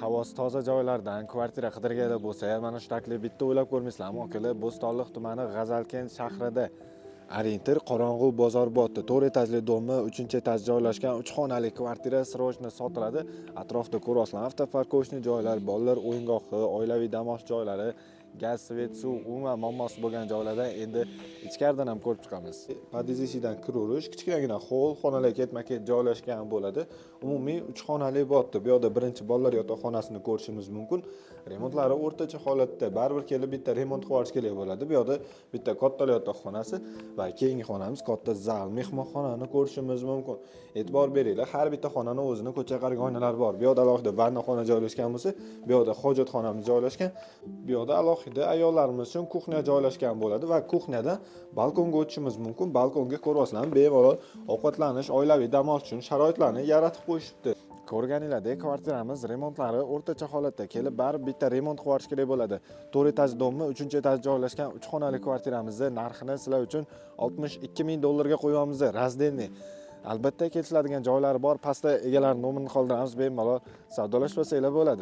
havosi toza joylardan kvartira qidirganda bo'lsa, mana shu taklif bitta o'ylab ko'rmaysizlarmi? Akalar, Bo'stonliq tumani G'azalkent shahrida Orentir qorong'u bozor botdi. 4 etajli domni 3-etaj joylashgan 3 xonali kvartira srochna sotiladi. Atrofda ko'rasizlar, avtoparkovочный joylar, bolalar o'yingohi, oilaviy dam olish joylari, gaz, svet, suv, umuman muammosi bo'lgan joylarda endi ichkaridan ham ko'rib chiqamiz. Podizisiyadan kiraverish, kichkinagina hol, xonalar ketma-ket joylashgan bo'ladi. Umumiy 3 xonali botdi. Bu yerda birinchi bolalar yotoqxonasini ko'rishimiz mumkin. Remontlari o'rtacha holatda, baribir kelib bitta remont qilish kerak bo'ladi. Bu yerda bitta katta yotoqxonasi va keyingi xonamiz katta zal, mehmonxonani ko'rishimiz mumkin. E'tibor beringlar, har bitta xonaning o'zining ko'chaga qarag oynalari bor. Bu yerda alohida vannaxona joylashgan bo'lsa, bu yerda hojatxonamiz joylashgan. Bu yerda alohida ayollarimiz uchun kuxnya joylashgan bo'ladi va kuxnyadan balkonga o'tishimiz mumkin. Balkonga ko'rasizlar, bemalol ovqatlanish, oilaviy dam olish uchun sharoitlarni yaratib qo'yishibdi. Ko'rganinglardek, kvartiramiz remontlari o'rtacha holatda, kelib baribir bitta remont qilish kerak bo'ladi. 4 etaj domni 3-etaj joylashgan 3 xonali kvartiramizni narxini sizlar uchun $62,000 ga qo'yamiz, razdelniy. Albatta kelishiladigan joylari bor. Pastda egalar nomerini qoldiramiz, bemalol savdolashib olsanglar bo'ladi.